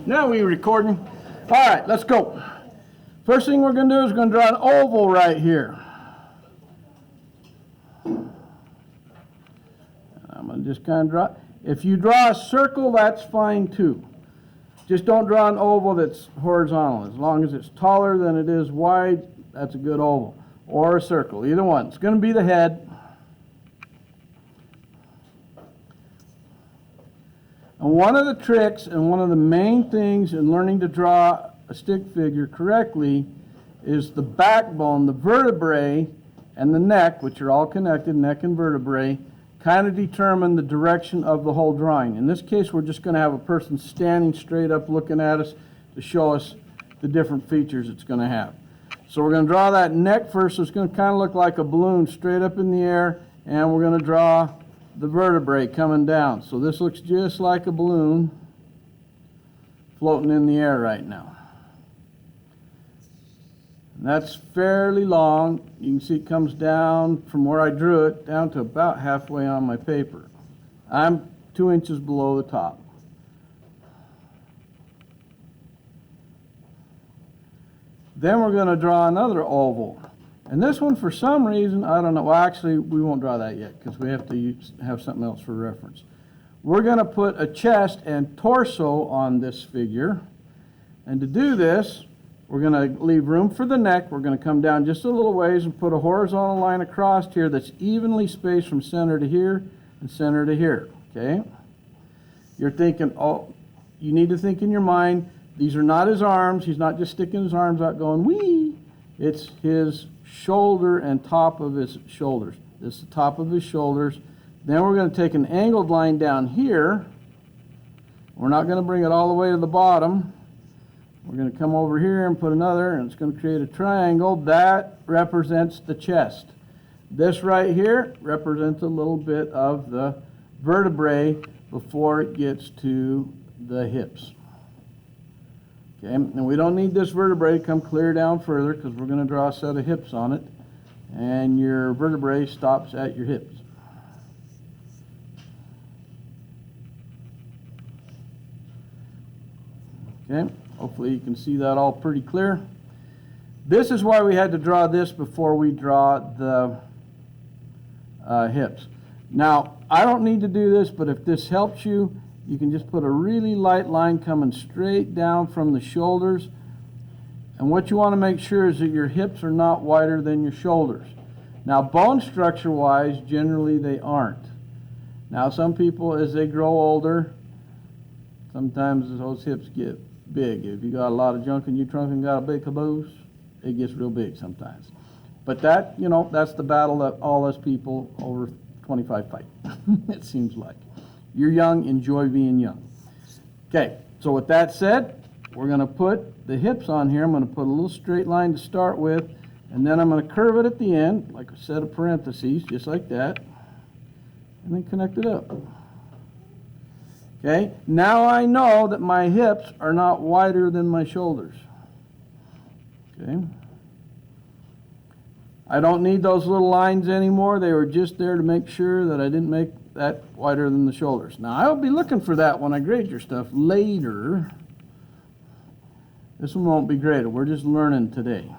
Now we recording. All right, let's go. First thing we're going to do is we're going to draw an oval right here. I'm going to just kind of draw. If you draw a circle, that's fine too. Just don't draw an oval that's horizontal. As long as it's taller than it is wide, that's a good oval. Or a circle, either one. It's going to be the head. And one of the tricks and one of the main things in learning to draw a stick figure correctly is the backbone, the vertebrae, and the neck, which are all connected, neck and vertebrae, kind of determine the direction of the whole drawing. In this case, we're just going to have a person standing straight up looking at us to show us the different features it's going to have. So we're going to draw that neck first. So it's going to kind of look like a balloon straight up in the air, and we're going to draw the vertebrae coming down. So this looks just like a balloon floating in the air right now. And that's fairly long. You can see it comes down from where I drew it down to about halfway on my paper. I'm 2 inches below the top. Then we're going to draw another oval. And this one, for some reason, I don't know. Well, actually, we won't draw that yet because we have to have something else for reference. We're going to put a chest and torso on this figure. And to do this, we're going to leave room for the neck. We're going to come down just a little ways and put a horizontal line across here that's evenly spaced from center to here and center to here. Okay? You're thinking, oh, you need to think in your mind, these are not his arms. He's not just sticking his arms out going, wee. It's his shoulder and top of his shoulders. This is the top of his shoulders. Then we're going to take an angled line down here. We're not going to bring it all the way to the bottom. We're going to come over here and put another, and it's going to create a triangle. That represents the chest. This right here represents a little bit of the vertebrae before it gets to the hips. Okay, and we don't need this vertebrae to come clear down further because we're going to draw a set of hips on it, and your vertebrae stops at your hips. Okay, hopefully you can see that all pretty clear. This is why we had to draw this before we draw the hips. Now, I don't need to do this, but if this helps you, you can just put a really light line coming straight down from the shoulders. And what you want to make sure is that your hips are not wider than your shoulders. Now, bone structure-wise, generally they aren't. Now, some people, as they grow older, sometimes those hips get big. If you got a lot of junk in your trunk and got a big caboose, it gets real big sometimes. But that, you know, that's the battle that all us people over 25 fight, it seems like. You're young, enjoy being young. Okay, so with that said, we're going to put the hips on here. I'm going to put a little straight line to start with, and then I'm going to curve it at the end, like a set of parentheses, just like that, and then connect it up. Okay, now I know that my hips are not wider than my shoulders. Okay. I don't need those little lines anymore. They were just there to make sure that I didn't make that wider than the shoulders. Now, I'll be looking for that when I grade your stuff later. This one won't be graded. We're just learning today.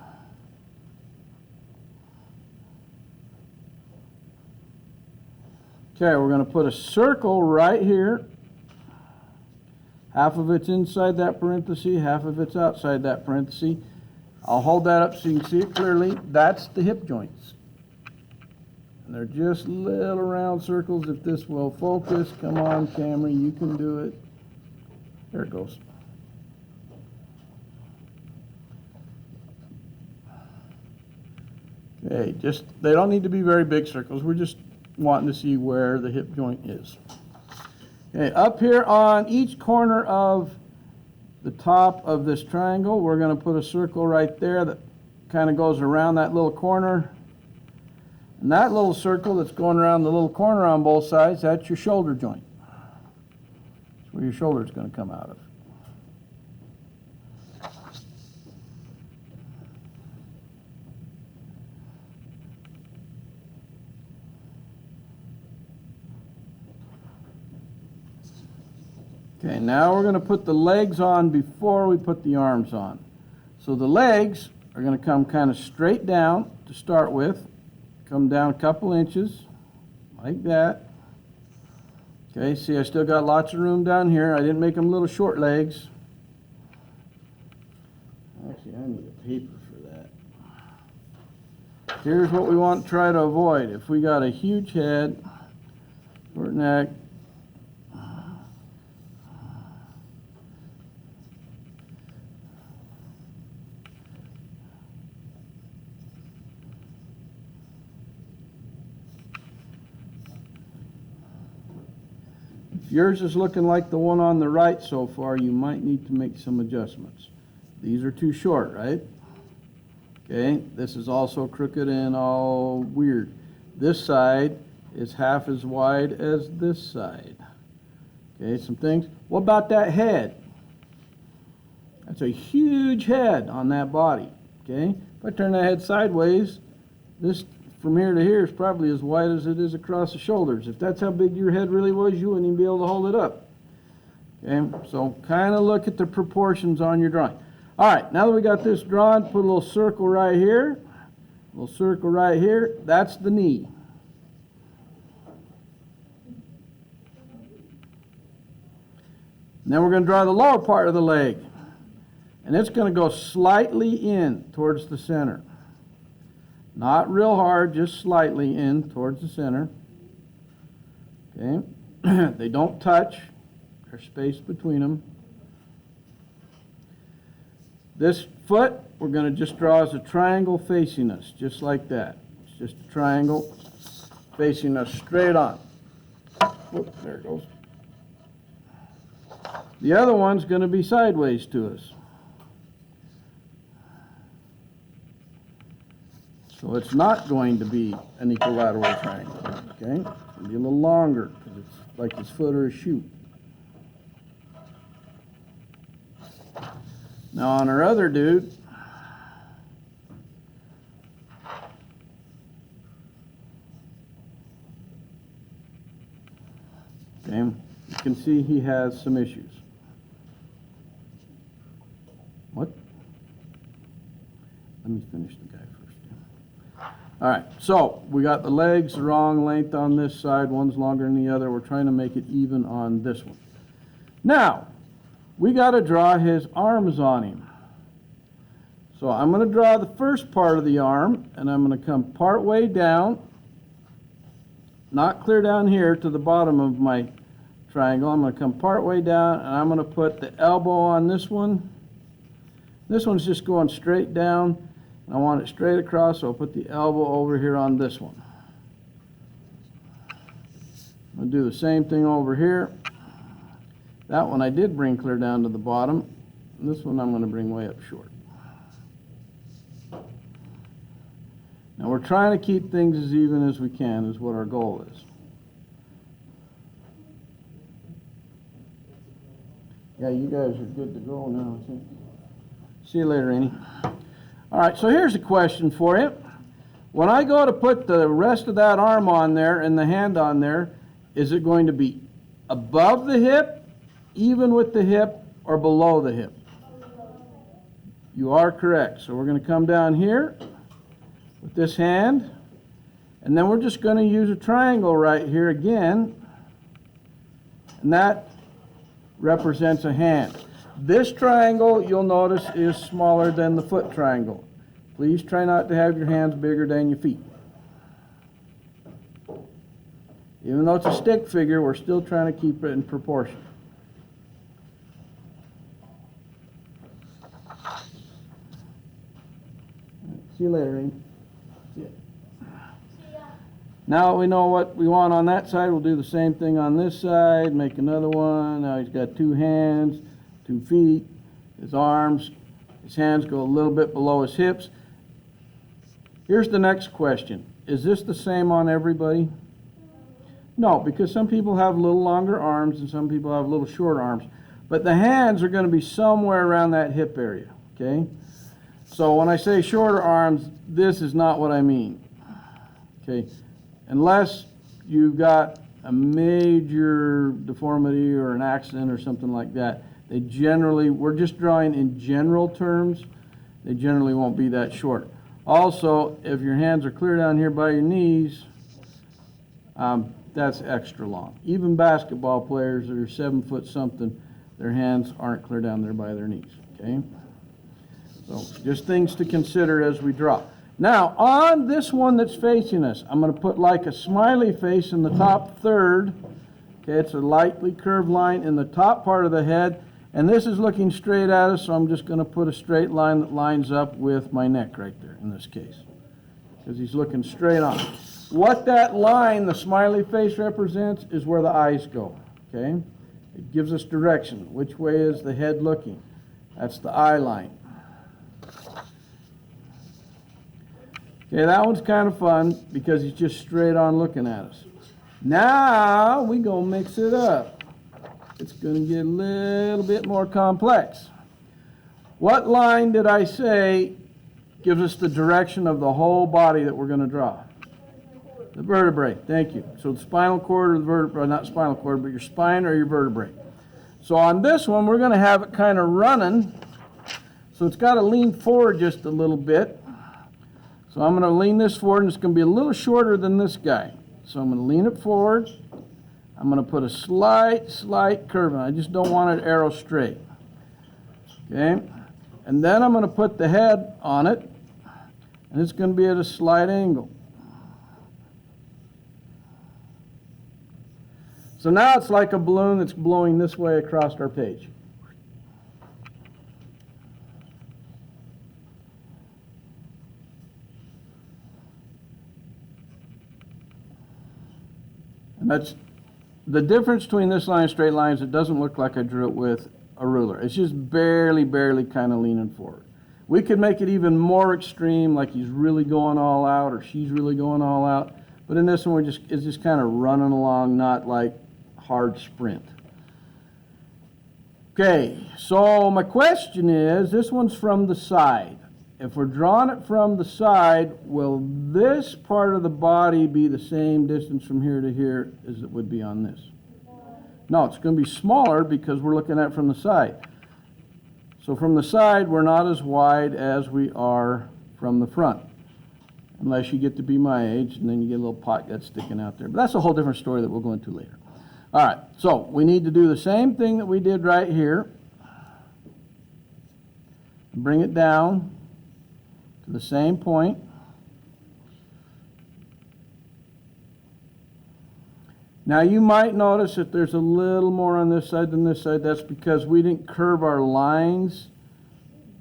Okay, we're going to put a circle right here. Half of it's inside that parenthesis, half of it's outside that parenthesis. I'll hold that up so you can see it clearly. That's the hip joints. And they're just little round circles. If this will focus, come on, camera, you can do it. There it goes. Okay, they don't need to be very big circles. We're just wanting to see where the hip joint is. Okay, up here on each corner of the top of this triangle, we're going to put a circle right there that kind of goes around that little corner. And that little circle that's going around the little corner on both sides, that's your shoulder joint. That's where your shoulder is going to come out of. Okay, now we're going to put the legs on before we put the arms on. So the legs are going to come kind of straight down to start with. Come down a couple inches, like that. Okay, see I still got lots of room down here. I didn't make them little short legs. Actually, I need a paper for that. Here's what we want to try to avoid. If we got a huge head, short neck, if yours is looking like the one on the right so far, you might need to make some adjustments. These are too short, right? Okay, this is also crooked and all weird. This side is half as wide as this side. Okay, some things. What about that head? That's a huge head on that body. Okay, if I turn that head sideways, this from here to here is probably as wide as it is across the shoulders. If that's how big your head really was, you wouldn't even be able to hold it up. Okay, so kind of look at the proportions on your drawing. All right, now that we got this drawn, put a little circle right here, a little circle right here. That's the knee. Then we're going to draw the lower part of the leg. And it's going to go slightly in towards the center. Not real hard, just slightly in towards the center. Okay, they don't touch. There's space between them. This foot, we're going to just draw as a triangle facing us, just like that. It's just a triangle facing us straight on. Whoop, there it goes. The other one's going to be sideways to us. So it's not going to be an equilateral triangle, okay? It's going to be a little longer because it's like his foot or his shoe. Now on our other dude, okay, you can see he has some issues. What? Let me finish the guy first. All right, so we got the legs the wrong length on this side. One's longer than the other. We're trying to make it even on this one. Now, we got to draw his arms on him. So I'm going to draw the first part of the arm, and I'm going to come part way down, not clear down here to the bottom of my triangle. I'm going to come part way down, and I'm going to put the elbow on this one. This one's just going straight down. I want it straight across, so I'll put the elbow over here on this one. I'll do the same thing over here. That one I did bring clear down to the bottom. And this one I'm going to bring way up short. Now we're trying to keep things as even as we can is what our goal is. Yeah, you guys are good to go now, I think. See you later, Annie. All right, so here's a question for you. When I go to put the rest of that arm on there and the hand on there, is it going to be above the hip, even with the hip, or below the hip? You are correct. So we're going to come down here with this hand, and then we're just going to use a triangle right here again, and that represents a hand. This triangle, you'll notice, is smaller than the foot triangle. Please try not to have your hands bigger than your feet. Even though it's a stick figure, we're still trying to keep it in proportion. See you later, Amy. See ya. Now we know what we want on that side. We'll do the same thing on this side. Make another one. Now he's got 2 hands, 2 feet, his arms. His hands go a little bit below his hips. Here's the next question. Is this the same on everybody? No, because some people have a little longer arms and some people have a little short arms. But the hands are going to be somewhere around that hip area, okay? So when I say shorter arms, this is not what I mean, okay? Unless you've got a major deformity or an accident or something like that, they generally, we're just drawing in general terms, they generally won't be that short. Also, if your hands are clear down here by your knees, that's extra long. Even basketball players that are 7 foot something, their hands aren't clear down there by their knees, okay? So just things to consider as we draw. Now, on this one that's facing us, I'm going to put like a smiley face in the top third. Okay, it's a lightly curved line in the top part of the head, and this is looking straight at us, so I'm just going to put a straight line that lines up with my neck right there in this case, because he's looking straight on. What that line, the smiley face, represents is where the eyes go, okay? It gives us direction. Which way is the head looking? That's the eye line. Okay, that one's kind of fun because he's just straight on looking at us. Now we gonna mix it up. It's gonna get a little bit more complex. What line did I say gives us the direction of the whole body that we're gonna draw? The vertebrae, thank you. So the spinal cord or the vertebrae, not spinal cord, but your spine or your vertebrae. So on this one, we're gonna have it kind of running. So it's gotta lean forward just a little bit. So I'm going to lean this forward, and it's going to be a little shorter than this guy. So I'm going to lean it forward. I'm going to put a slight curve in. I just don't want it arrow straight. Okay? And then I'm going to put the head on it, and it's going to be at a slight angle. So now it's like a balloon that's blowing this way across our page. And that's the difference between this line and straight lines. It doesn't look like I drew it with a ruler. It's just barely kind of leaning forward. We could make it even more extreme, like he's really going all out or she's really going all out. But in this one, it's just kind of running along, not like hard sprint. Okay, so my question is, this one's from the side. If we're drawing it from the side, will this part of the body be the same distance from here to here as it would be on this? No, it's going to be smaller because we're looking at it from the side. So from the side, we're not as wide as we are from the front, unless you get to be my age, and then you get a little pot gut sticking out there. But that's a whole different story that we'll go into later. All right, so we need to do the same thing that we did right here. Bring it down to the same point. Now you might notice that there's a little more on this side than this side. That's because we didn't curve our lines.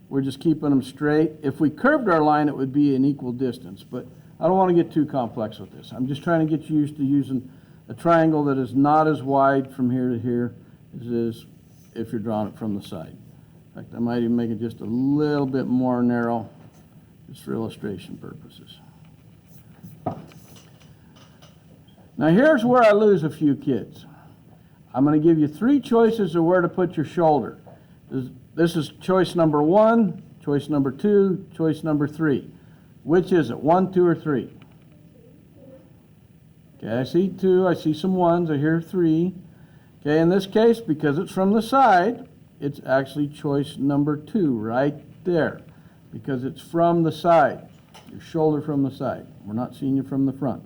We're just keeping them straight. If we curved our line, it would be an equal distance, but I don't want to get too complex with this. I'm just trying to get you used to using a triangle that is not as wide from here to here as it is if you're drawing it from the side. In fact, I might even make it just a little bit more narrow, just for illustration purposes. Now here's where I lose a few kids. I'm going to give you 3 choices of where to put your shoulder. This is choice number 1, choice number 2, choice number 3. Which is it, 1, 2, or 3? Okay, I see 2, I see some 1s, I hear 3. Okay, in this case, because it's from the side, it's actually choice number 2 right there, because it's from the side, your shoulder from the side. We're not seeing you from the front.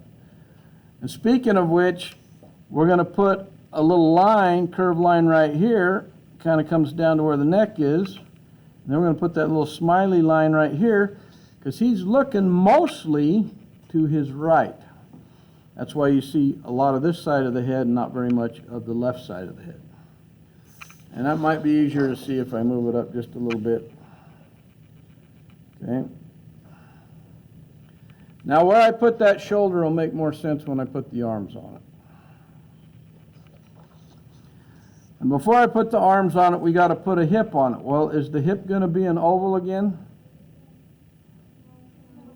And speaking of which, we're going to put a little line, curved line right here, kind of comes down to where the neck is. And then we're going to put that little smiley line right here, because he's looking mostly to his right. That's why you see a lot of this side of the head and not very much of the left side of the head. And that might be easier to see if I move it up just a little bit. Okay. Now where I put that shoulder will make more sense when I put the arms on it. And before I put the arms on it, we got to put a hip on it. Well, is the hip going to be an oval again?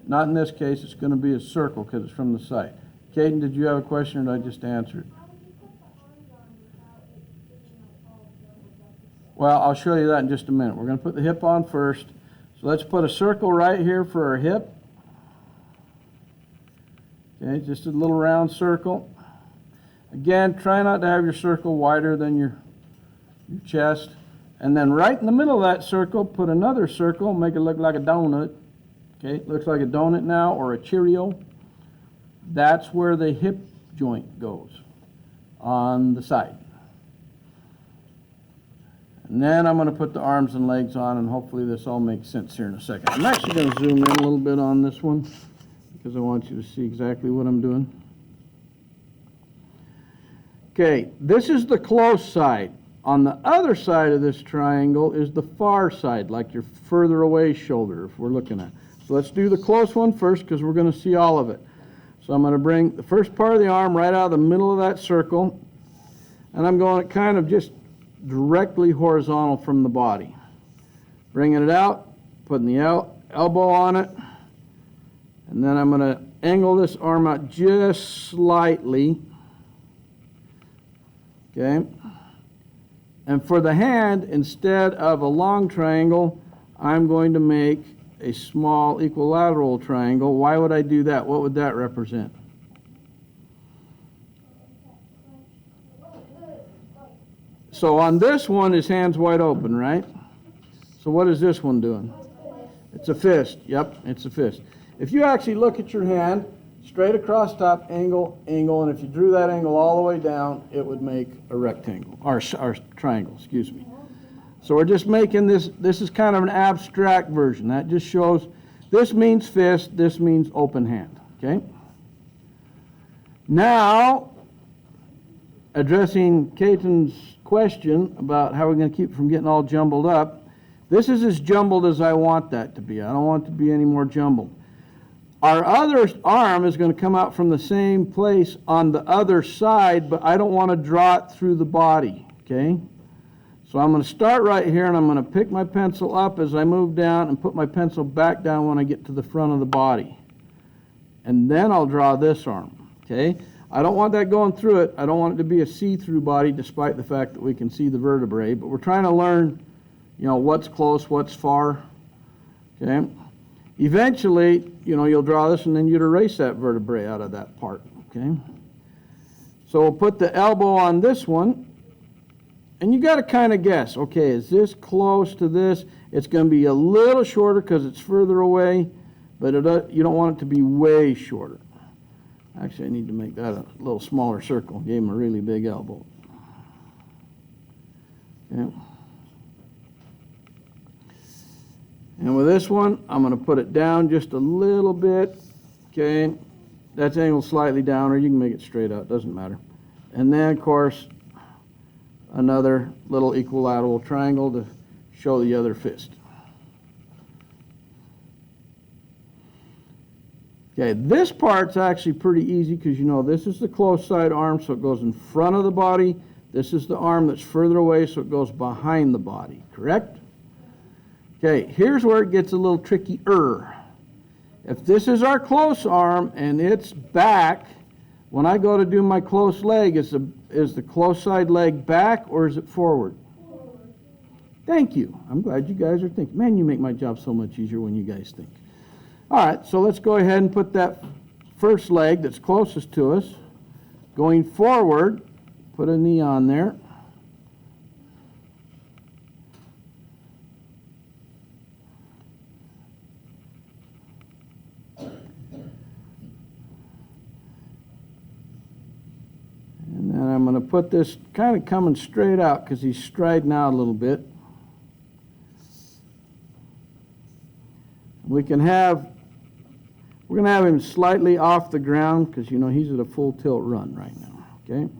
Not in this case. It's going to be a circle because it's from the side. Caden, did you have a question or did I just answer it? Well, I'll show you that in just a minute. We're going to put the hip on first. So let's put a circle right here for our hip. Okay, just a little round circle. Again, try not to have your circle wider than your chest. And then right in the middle of that circle, put another circle, make it look like a donut. Okay, looks like a donut now, or a Cheerio. That's where the hip joint goes, on the side. And then I'm going to put the arms and legs on, and hopefully this all makes sense here in a second. I'm actually going to zoom in a little bit on this one, because I want you to see exactly what I'm doing. Okay, this is the close side. On the other side of this triangle is the far side, like your further away shoulder, if we're looking at. So let's do the close one first, because we're going to see all of it. So I'm going to bring the first part of the arm right out of the middle of that circle, and I'm going kind of just directly horizontal from the body. Bringing it out, putting the elbow on it, and then I'm going to angle this arm out just slightly. Okay? And for the hand, instead of a long triangle, I'm going to make a small equilateral triangle. Why would I do that? What would that represent? So on this one, his hand's wide open, right? So what is this one doing? It's a fist. Yep, it's a fist. If you actually look at your hand, straight across top, angle, angle, and if you drew that angle all the way down, it would make a rectangle, or triangle, excuse me. So we're just making this is kind of an abstract version. That just shows, this means fist, this means open hand, okay? Now, addressing Caton's question about how we're going to keep from getting all jumbled up, this is as jumbled as I want that to be. I don't want it to be any more jumbled. Our other arm is going to come out from the same place on the other side, but I don't want to draw it through the body, okay? So I'm going to start right here, and I'm going to pick my pencil up as I move down and put my pencil back down when I get to the front of the body. And then I'll draw this arm, okay? I don't want that going through it. I don't want it to be a see-through body, despite the fact that we can see the vertebrae, but we're trying to learn, you know, what's close, what's far, okay? Eventually, you know, you'll draw this and then you'd erase that vertebrae out of that part, okay? So we'll put the elbow on this one, and you got to kind of guess, okay, is this close to this? It's going to be a little shorter because it's further away, but you don't want it to be way shorter. Actually, I need to make that a little smaller circle. Gave him a really big elbow. Okay. And with this one, I'm going to put it down just a little bit. Okay, that's angled slightly down, or you can make it straight out, doesn't matter. And then, of course, another little equilateral triangle to show the other fist. Okay, this part's actually pretty easy because, you know, this is the close side arm, so it goes in front of the body. This is the arm that's further away, so it goes behind the body, correct? Okay, here's where it gets a little trickier. If this is our close arm and it's back, when I go to do my close leg, is the close side leg back or is it forward? Forward. Thank you. I'm glad you guys are thinking. Man, you make my job so much easier when you guys think. All right, so let's go ahead and put that first leg that's closest to us going forward. Put a knee on there. And then I'm going to put this kind of coming straight out because he's striding out a little bit. We're going to have him slightly off the ground because, you know, he's at a full tilt run right now, okay?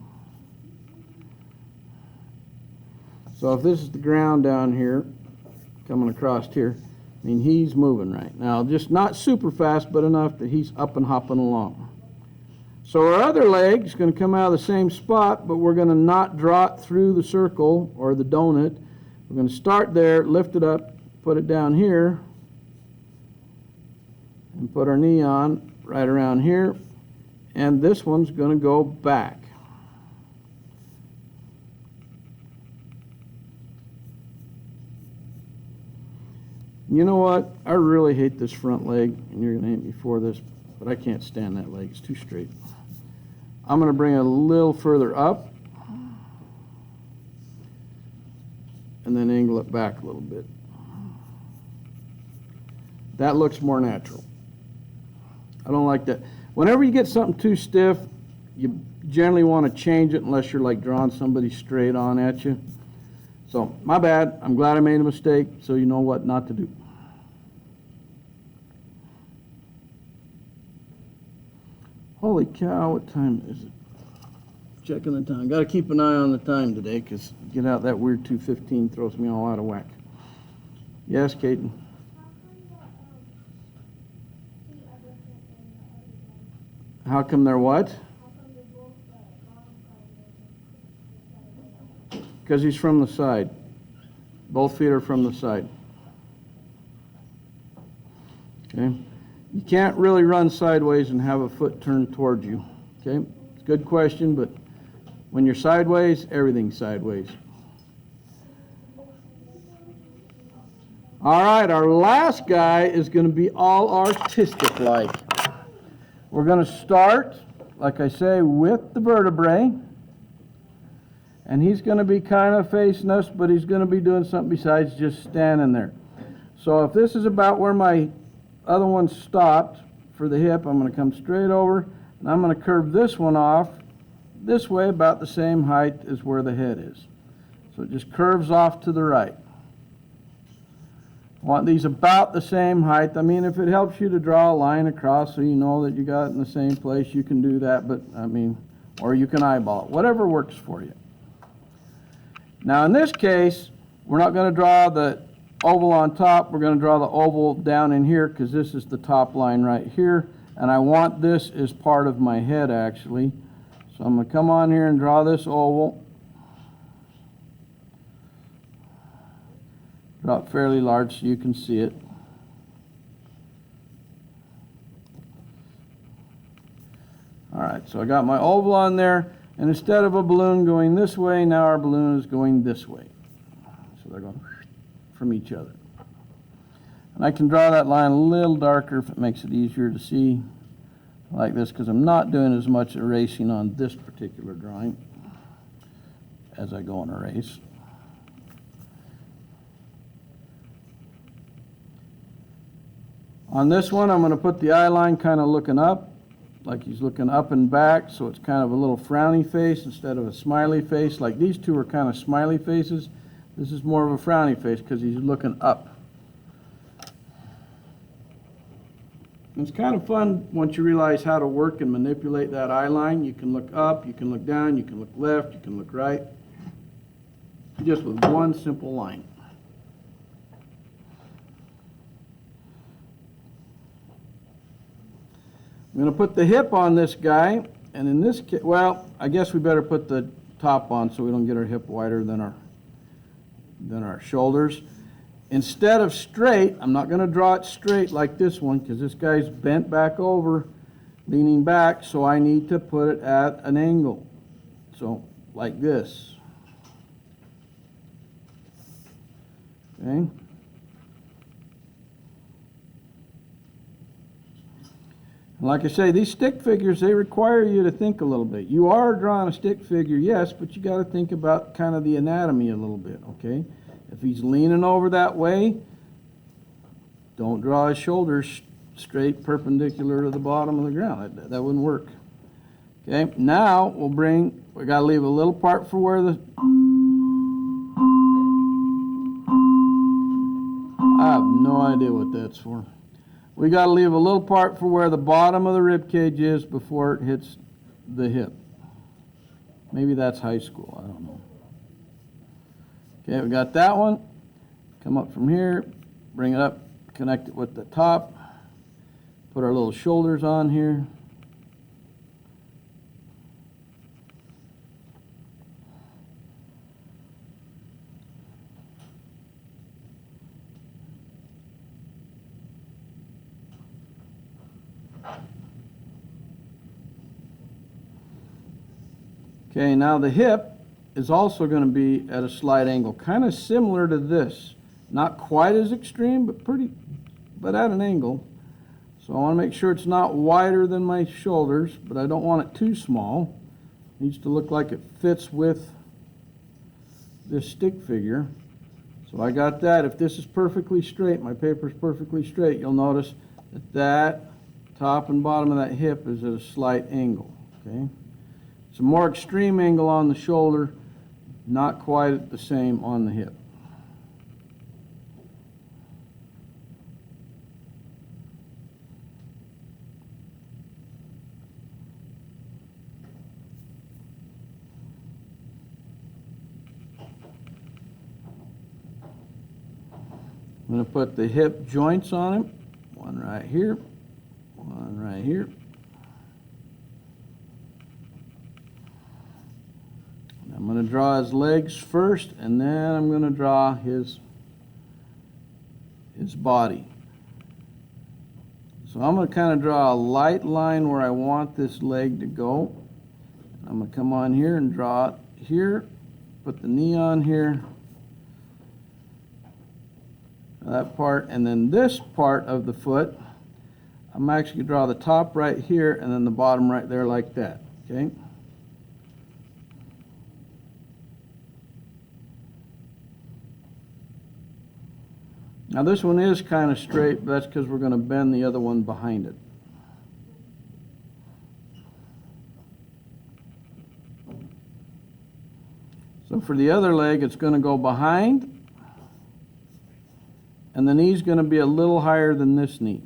So if this is the ground down here, coming across here, I mean, he's moving right now. Just not super fast, but enough that he's up and hopping along. So our other leg is going to come out of the same spot, but we're going to not draw it through the circle or the donut. We're going to start there, lift it up, put it down here, and put our knee on right around here. And this one's going to go back. You know what? I really hate this front leg, and you're going to hate me for this, but I can't stand that leg. It's too straight. I'm going to bring it a little further up and then angle it back a little bit. That looks more natural. I don't like that. Whenever you get something too stiff, you generally want to change it unless you're like drawing somebody straight on at you. So, my bad. I'm glad I made a mistake, so you know what not to do. Holy cow, what time is it? Checking the time. Got to keep an eye on the time today, because get out that weird 2:15 throws me all out of whack. Yes, Caden? How come they're what? Because he's from the side. Both feet are from the side. Okay? You can't really run sideways and have a foot turned towards you. Okay? It's a good question, but when you're sideways, everything's sideways. All right, our last guy is going to be all artistic-like. We're going to start, like I say, with the vertebrae. And he's going to be kind of facing us, but he's going to be doing something besides just standing there. So if this is about where my other one stopped for the hip, I'm going to come straight over, and I'm going to curve this one off this way about the same height as where the head is. So it just curves off to the right. I want these about the same height. I mean, if it helps you to draw a line across so you know that you got it in the same place, you can do that, but I mean, or you can eyeball it, whatever works for you. Now in this case, we're not going to draw the oval on top, we're going to draw the oval down in here because this is the top line right here, and I want this as part of my head actually. So I'm going to come on here and draw this oval. Draw it fairly large so you can see it. Alright, so I got my oval on there, and instead of a balloon going this way, now our balloon is going this way. So they're going from each other. And I can draw that line a little darker if it makes it easier to see, like this, because I'm not doing as much erasing on this particular drawing as I go and erase. On this one, I'm going to put the eye line kind of looking up, like he's looking up and back, so it's kind of a little frowny face instead of a smiley face. Like these two are kind of smiley faces. This is more of a frowny face because he's looking up. And it's kind of fun once you realize how to work and manipulate that eye line. You can look up, you can look down, you can look left, you can look right, just with one simple line. I'm going to put the hip on this guy, and in this case, well, I guess we better put the top on so we don't get our hip wider than our shoulders. Instead of straight, I'm not going to draw it straight like this one because this guy's bent back over, leaning back, so I need to put it at an angle. So, like this. Okay? Like I say, these stick figures, they require you to think a little bit. You are drawing a stick figure, yes, but you got to think about kind of the anatomy a little bit, okay? If he's leaning over that way, don't draw his shoulders straight perpendicular to the bottom of the ground. That wouldn't work. Okay, now we got to leave a little part for where I have no idea what that's for. We got to leave a little part for where the bottom of the rib cage is before it hits the hip. Maybe that's high school, I don't know. Okay, we got that one. Come up from here, bring it up, connect it with the top, put our little shoulders on here. Okay, now the hip is also going to be at a slight angle, kind of similar to this. Not quite as extreme, but at an angle. So So I want to make sure it's not wider than my shoulders, but I don't want it too small. It needs to look like it fits with this stick figure. So I got that. If this is perfectly straight, my paper is perfectly straight, you'll notice that that top and bottom of that hip is at a slight angle. Okay? It's a more extreme angle on the shoulder, not quite the same on the hip. I'm going to put the hip joints on him. One right here, one right here. I'm going to draw his legs first, and then I'm going to draw his body. So I'm going to kind of draw a light line where I want this leg to go. I'm going to come on here and draw it here, put the knee on here, that part, and then this part of the foot, I'm actually going to draw the top right here and then the bottom right there like that. Okay? Now this one is kind of straight, but that's because we're going to bend the other one behind it. So for the other leg, it's going to go behind, and the knee's going to be a little higher than this knee.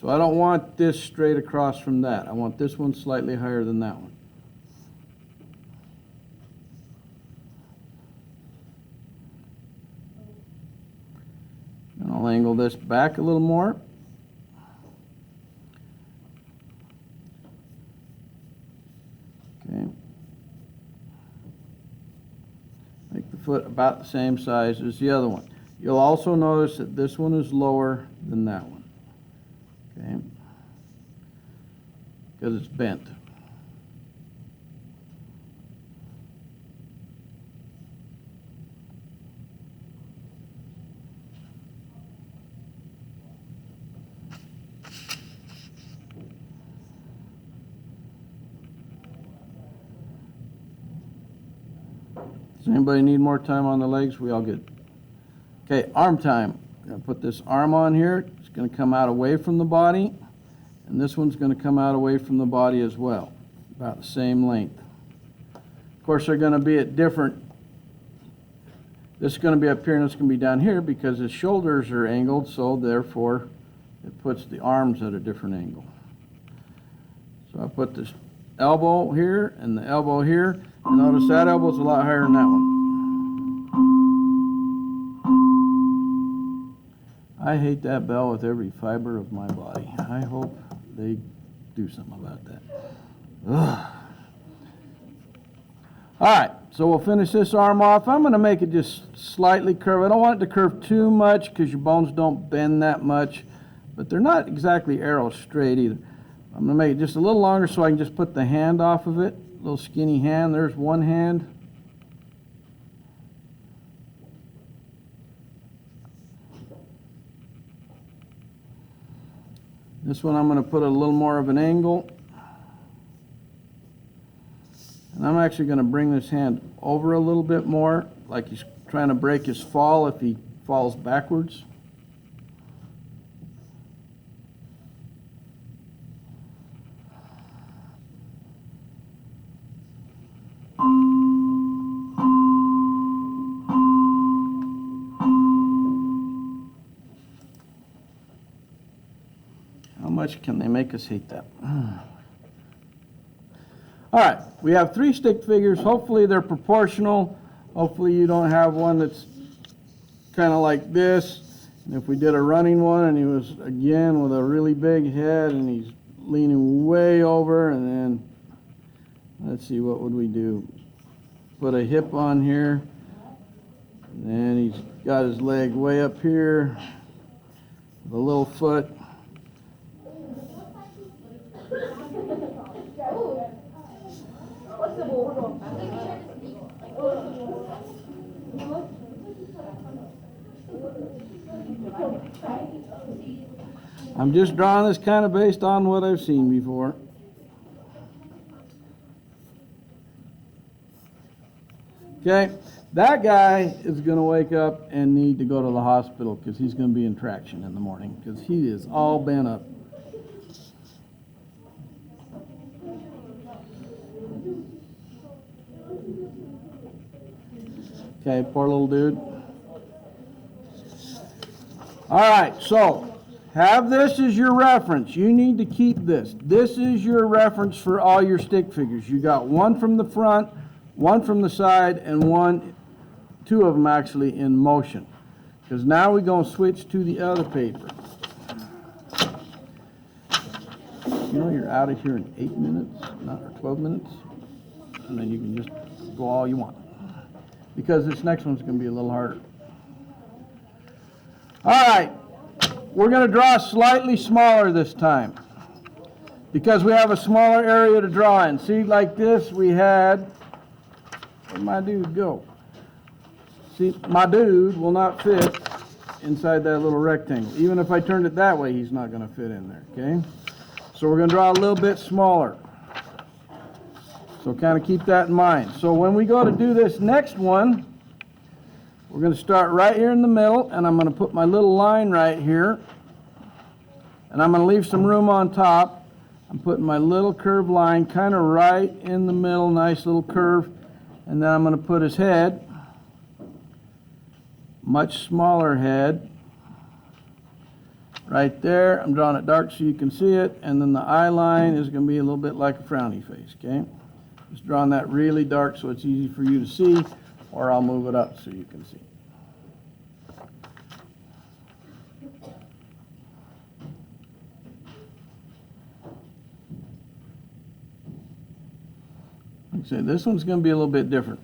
So I don't want this straight across from that. I want this one slightly higher than that one. And I'll angle this back a little more. Okay. Make the foot about the same size as the other one. You'll also notice that this one is lower than that one. Okay? Because it's bent. Does anybody need more time on the legs? We all good? Okay, arm time. I'm going to put this arm on here. It's going to come out away from the body. And this one's going to come out away from the body as well. About the same length. Of course, they're going to be at different. This is going to be up here and this is going to be down here because his shoulders are angled, so therefore it puts the arms at a different angle. So I put this elbow here and the elbow here. And notice that elbow's a lot higher than that one. I hate that bell with every fiber of my body. I hope they do something about that. Ugh. All right, so we'll finish this arm off. I'm going to make it just slightly curve. I don't want it to curve too much because your bones don't bend that much, but they're not exactly arrow straight either. I'm going to make it just a little longer so I can just put the hand off of it. Little skinny hand. There's one hand. This one I'm going to put a little more of an angle. And I'm actually going to bring this hand over a little bit more, like he's trying to break his fall if he falls backwards. How much can they make us hate that? All right, we have 3 stick figures. Hopefully they're proportional. Hopefully you don't have one that's kind of like this. And if we did a running one and he was, again, with a really big head and he's leaning way over, and then, let's see, what would we do? Put a hip on here. And then he's got his leg way up here, with a little foot. I'm just drawing this kind of based on what I've seen before. Okay, that guy is going to wake up and need to go to the hospital because he's going to be in traction in the morning because he is all bent up. Okay, poor little dude. All right, so have this as your reference. You need to keep this. This is your reference for all your stick figures. You got one from the front, one from the side, and two of them actually in motion. Because now we're going to switch to the other paper. You know you're out of here in 8 minutes, or 12 minutes, and then you can just go all you want. Because this next one's going to be a little harder. All right, we're going to draw slightly smaller this time because we have a smaller area to draw in. See, like this, we had, where'd my dude go? See, my dude will not fit inside that little rectangle. Even if I turned it that way, he's not going to fit in there, okay? So we're going to draw a little bit smaller. So kind of keep that in mind. So when we go to do this next one, we're going to start right here in the middle, and I'm going to put my little line right here, and I'm going to leave some room on top. I'm putting my little curved line kind of right in the middle, nice little curve, and then I'm going to put his head, much smaller head, right there. I'm drawing it dark so you can see it, and then the eye line is going to be a little bit like a frowny face, okay? Just drawing that really dark so it's easy for you to see, or I'll move it up so you can see. Like I say, this one's going to be a little bit different.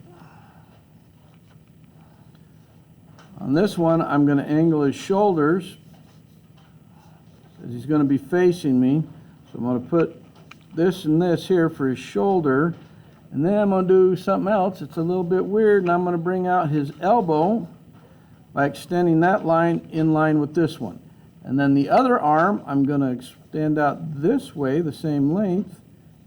On this one, I'm going to angle his shoulders as he's going to be facing me. So I'm going to put this and this here for his shoulder. And then I'm going to do something else. It's a little bit weird, and I'm going to bring out his elbow by extending that line in line with this one. And then the other arm, I'm going to extend out this way, the same length,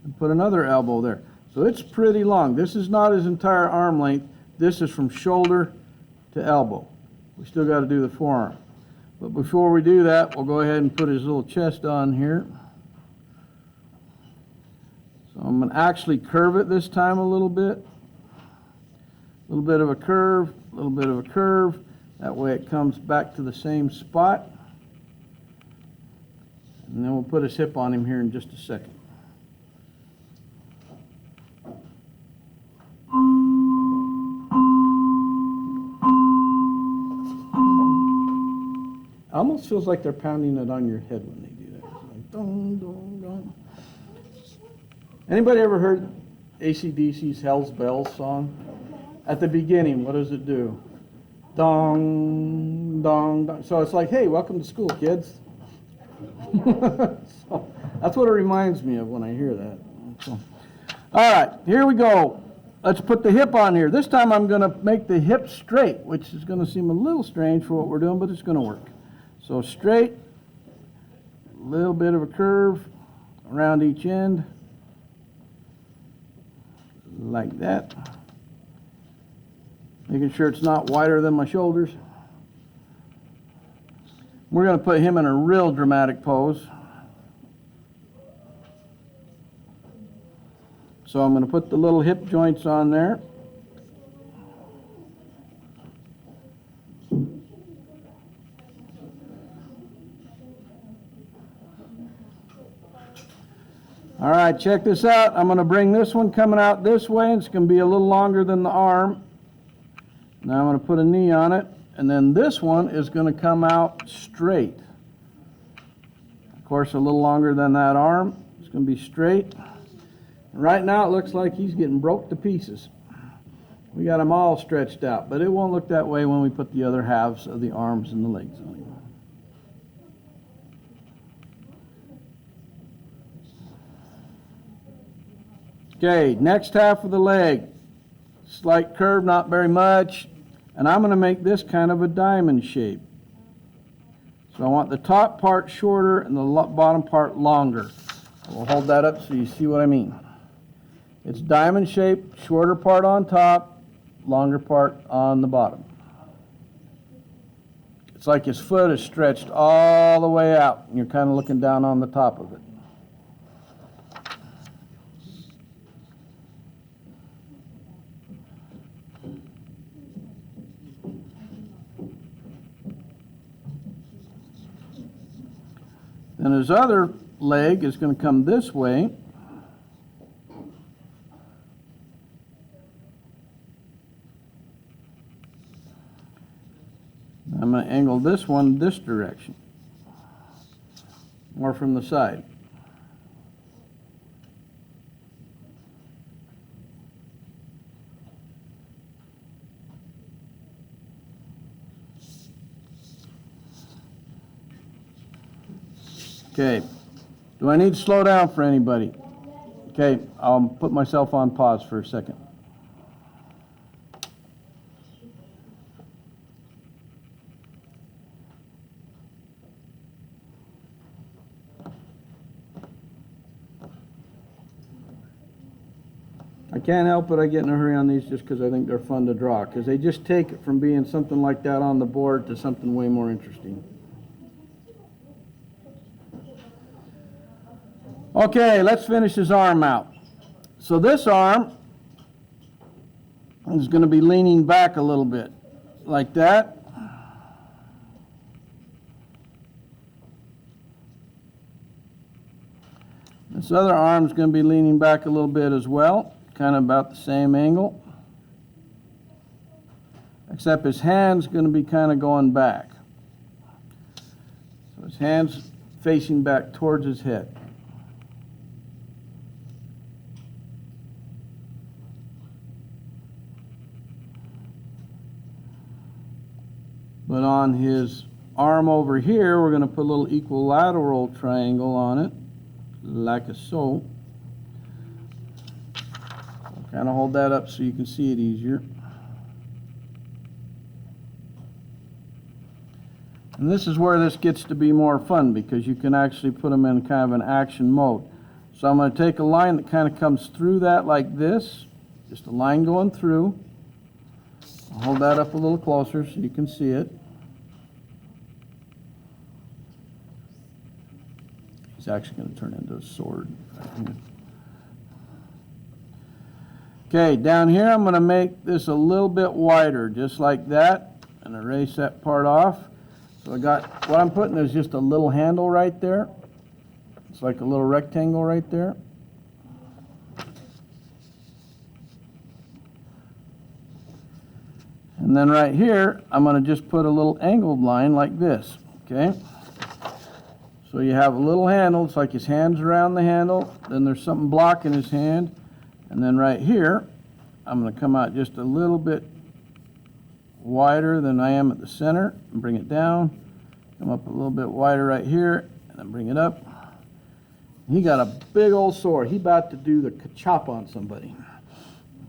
and put another elbow there. So it's pretty long. This is not his entire arm length. This is from shoulder to elbow. We still got to do the forearm. But before we do that, we'll go ahead and put his little chest on here. So I'm going to actually curve it this time a little bit. A little bit of a curve, a little bit of a curve. That way it comes back to the same spot. And then we'll put his hip on him here in just a second. It almost feels like they're pounding it on your head when they do that. It's like dong, dong, dong. Anybody ever heard AC/DC's Hell's Bells song? At the beginning, what does it do? Dong, dong, dong. So it's like, hey, welcome to school, kids. So that's what it reminds me of when I hear that. So, all right, here we go. Let's put the hip on here. This time I'm going to make the hip straight, which is going to seem a little strange for what we're doing, but it's going to work. So straight, a little bit of a curve around each end, like that. Making sure it's not wider than my shoulders. We're going to put him in a real dramatic pose. So I'm going to put the little hip joints on there. All right, check this out. I'm going to bring this one coming out this way. It's going to be a little longer than the arm. Now I'm going to put a knee on it. And then this one is going to come out straight. Of course, a little longer than that arm. It's going to be straight. Right now it looks like he's getting broke to pieces. We got him all stretched out, but it won't look that way when we put the other halves of the arms and the legs on him. Okay, next half of the leg. Slight curve, not very much. And I'm going to make this kind of a diamond shape. So I want the top part shorter and the bottom part longer. We'll hold that up so you see what I mean. It's diamond shaped, shorter part on top, longer part on the bottom. It's like his foot is stretched all the way out, and you're kind of looking down on the top of it. Then his other leg is going to come this way. I'm going to angle this one this direction, or from the side. Okay, do I need to slow down for anybody? Okay, I'll put myself on pause for a second. I can't help it, I get in a hurry on these just because I think they're fun to draw, because they just take it from being something like that on the board to something way more interesting. Okay, let's finish his arm out. So this arm is going to be leaning back a little bit, like that. This other arm is going to be leaning back a little bit as well, kind of about the same angle, except his hand's going to be kind of going back. So his hand's facing back towards his head. But on his arm over here, we're going to put a little equilateral triangle on it, like so. Kind of hold that up so you can see it easier. And this is where this gets to be more fun, because you can actually put them in kind of an action mode. So I'm going to take a line that kind of comes through that like this, just a line going through. I'll hold that up a little closer so you can see it. It's actually going to turn into a sword right here. Okay, down here I'm going to make this a little bit wider, just like that, and erase that part off. So I got, what I'm putting is just a little handle right there. It's like a little rectangle right there. And then right here, I'm going to just put a little angled line like this, okay? So you have a little handle, it's like his hand's around the handle, then there's something blocking his hand, and then right here, I'm going to come out just a little bit wider than I am at the center, and bring it down, come up a little bit wider right here, and then bring it up. He got a big old sword. He's about to do the chop on somebody.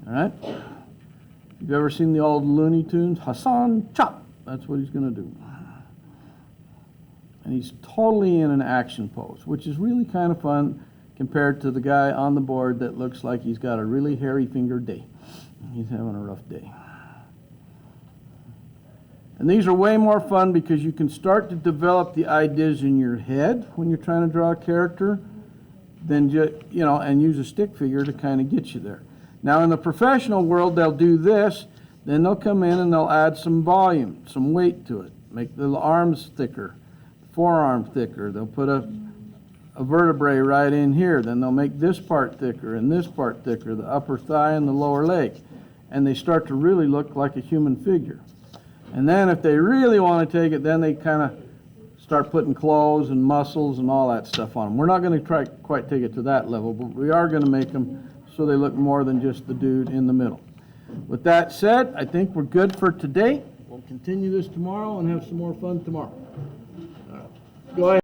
All right? If you've ever seen the old Looney Tunes, Hassan Chop, that's what he's going to do. And he's totally in an action pose, which is really kind of fun compared to the guy on the board that looks like he's got a really hairy-fingered day. He's having a rough day. And these are way more fun because you can start to develop the ideas in your head when you're trying to draw a character, than just, you know, and use a stick figure to kind of get you there. Now in the professional world, they'll do this, then they'll come in and they'll add some volume, some weight to it, make the arms thicker, forearm thicker. They'll put a vertebrae right in here. Then they'll make this part thicker and this part thicker, the upper thigh and the lower leg. And they start to really look like a human figure. And then if they really want to take it, then they kind of start putting clothes and muscles and all that stuff on them. We're not going to try quite take it to that level, but we are going to make them so they look more than just the dude in the middle. With that said, I think we're good for today. We'll continue this tomorrow and have some more fun tomorrow. Go ahead.